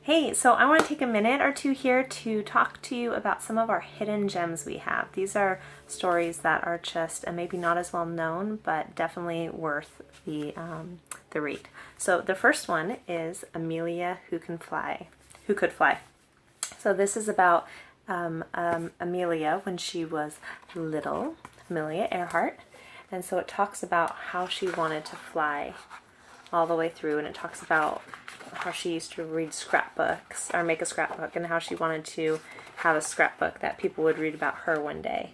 Hey, so I want to take a minute or two here to talk to you about some of our hidden gems we have. These are stories that are just maybe not as well known, but definitely worth the read. So the first one is Amelia Who Can Fly, Who Could Fly. So this is about Amelia when she was little, Amelia Earhart, and so it talks about how she wanted to fly all the way through, and it talks about how she used to read scrapbooks or make a scrapbook and how she wanted to have a scrapbook that people would read about her one day.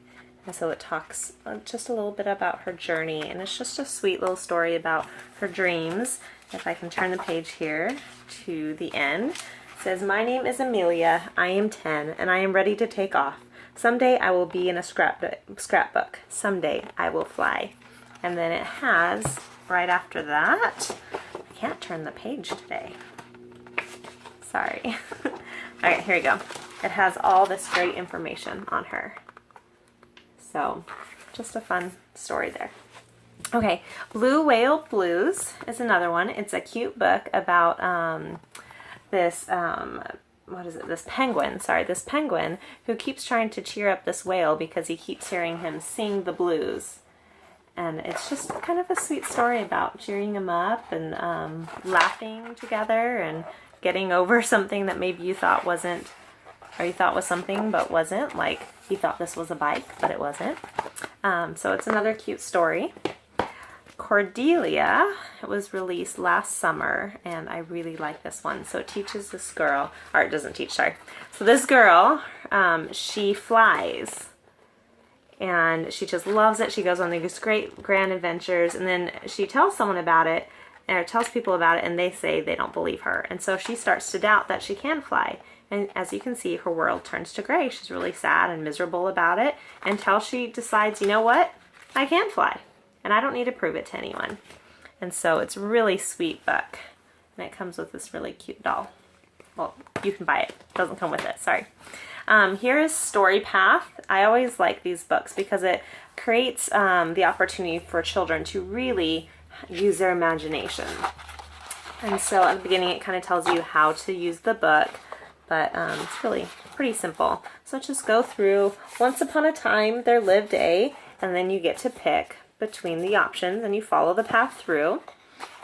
And so it talks just a little bit about her journey, and it's just a sweet little story about her dreams. If I can turn the page here to the end, it says, "My name is Amelia, I am 10, and I am ready to take off. Someday I will be in a scrapbook. Someday I will fly." And then it has, right after that, I can't turn the page today. Sorry. Alright, here we go. It has all this great information on her. So, just a fun story there. Okay, Blue Whale Blues is another one. It's a cute book about this penguin who keeps trying to cheer up this whale because he keeps hearing him sing the blues. And it's just kind of a sweet story about cheering him up and laughing together and getting over something that maybe you thought wasn't, or you thought was something but wasn't, like you thought this was a bike, but it wasn't. So it's another cute story. Cordelia, it was released last summer, and I really like this one. So it teaches this girl, or it doesn't teach, sorry. So this girl, she flies. And she just loves it. She goes on these great grand adventures, and then she tells someone about it, or tells people about it, and they say they don't believe her. And so she starts to doubt that she can fly. And as you can see, her world turns to gray. She's really sad and miserable about it until she decides, you know what? I can fly, and I don't need to prove it to anyone. And so it's a really sweet book, and it comes with this really cute doll. Well, you can buy it. It doesn't come with it, sorry. Here is Story Path. I always like these books because it creates the opportunity for children to really use their imagination. And so at the beginning it kind of tells you how to use the book, but it's really pretty simple. So just go through, once upon a time there lived a, and then you get to pick between the options and you follow the path through.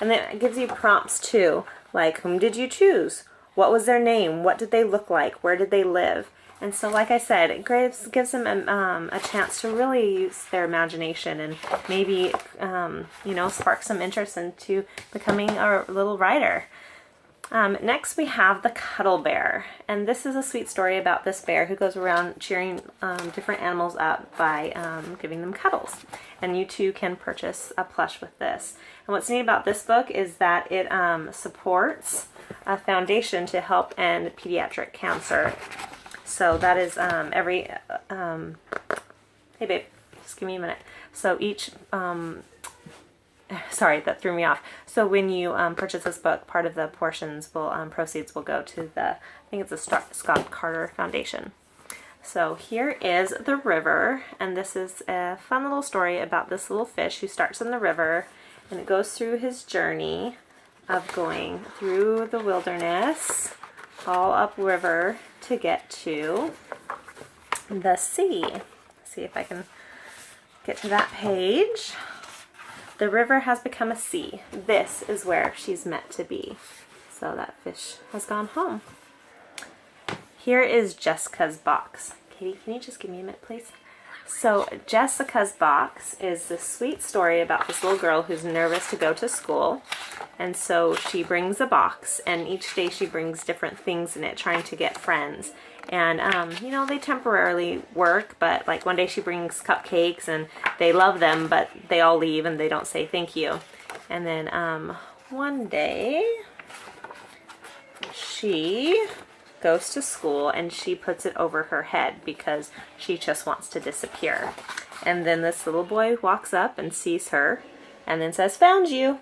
And then it gives you prompts too, like whom did you choose? What was their name? What did they look like? Where did they live? And so, like I said, it gives them a chance to really use their imagination and maybe, spark some interest into becoming a little writer. Next, we have The Cuddle Bear. And this is a sweet story about this bear who goes around cheering different animals up by giving them cuddles. And you too can purchase a plush with this. And what's neat about this book is that it supports a foundation to help end pediatric cancer. So that is hey babe, just give me a minute. So each, sorry, that threw me off. So when you purchase this book, part of the proceeds will go to I think it's the Scott Carter Foundation. So here is The River, and this is a fun little story about this little fish who starts in the river, and it goes through his journey of going through the wilderness, all upriver to get to the sea. Let's see if I can get to that page. The river has become a sea. This is where she's meant to be. So that fish has gone home. Here is Jessica's Box. Katie, can you just give me a minute, please? So Jessica's Box is this sweet story about this little girl who's nervous to go to school. And so she brings a box, and each day she brings different things in it, trying to get friends. And, they temporarily work, but like one day she brings cupcakes and they love them, but they all leave and they don't say thank you. And then one day she goes to school and she puts it over her head because she just wants to disappear. And then this little boy walks up and sees her and then says, "Found you.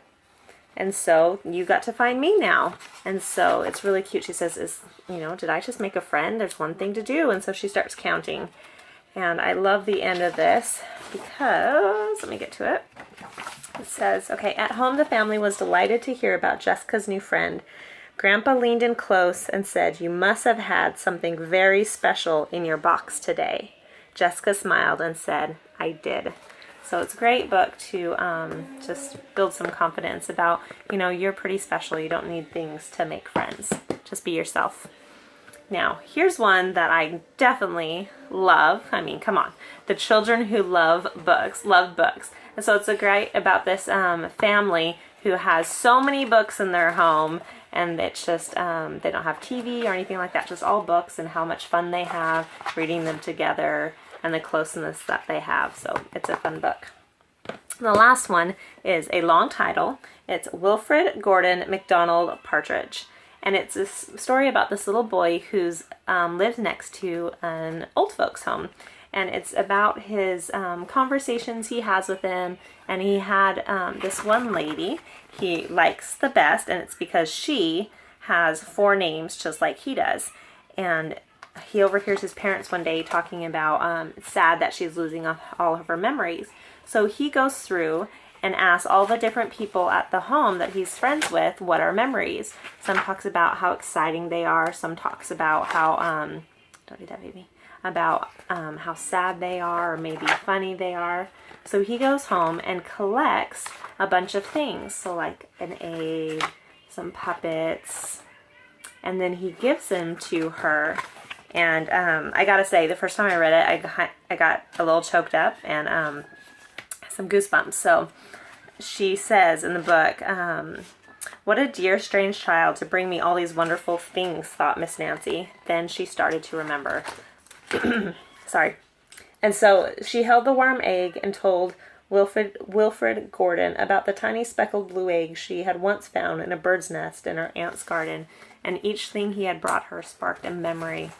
And so you got to find me now." And so it's really cute. She says, did I just make a friend? There's one thing to do. And so she starts counting. And I love the end of this because, let me get to it. It says, okay, at home the family was delighted to hear about Jessica's new friend. Grandpa leaned in close and said, "You must have had something very special in your box today." Jessica smiled and said, "I did." So it's a great book to just build some confidence about, you're pretty special. You don't need things to make friends. Just be yourself. Now, here's one that I definitely love. I mean, come on. The Children Who Love Books. And so it's great about this family who has so many books in their home, and it's just, they don't have TV or anything like that, just all books, and how much fun they have reading them together and the closeness that they have. So it's a fun book. The last one is a long title. It's Wilfred Gordon MacDonald Partridge. And it's a story about this little boy who's lives next to an old folks home. And it's about his conversations he has with them. And he had this one lady he likes the best, and it's because she has 4 names just like he does. And he overhears his parents one day talking about it's sad that she's losing all of her memories. So he goes through and asks all the different people at the home that he's friends with, what are memories? Some talks about how exciting they are. Some talks about how, don't do that, baby, about how sad they are, or maybe funny they are. So he goes home and collects a bunch of things. So like an egg, some puppets, and then he gives them to her. And I gotta say, the first time I read it, I got a little choked up and some goosebumps. So she says in the book, "What a dear strange child to bring me all these wonderful things," thought Miss Nancy. Then she started to remember. Sorry. And so she held the warm egg and told Wilfred Gordon about the tiny speckled blue egg she had once found in a bird's nest in her aunt's garden. And each thing he had brought her sparked a memory.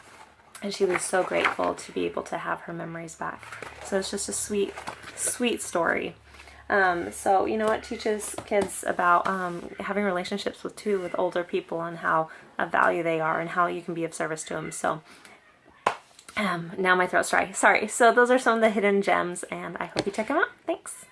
And she was so grateful to be able to have her memories back. So it's just a sweet, sweet story. So, it teaches kids about having relationships with older people, and how of value they are, and how you can be of service to them. So now my throat's dry. Sorry. So those are some of the hidden gems, and I hope you check them out. Thanks.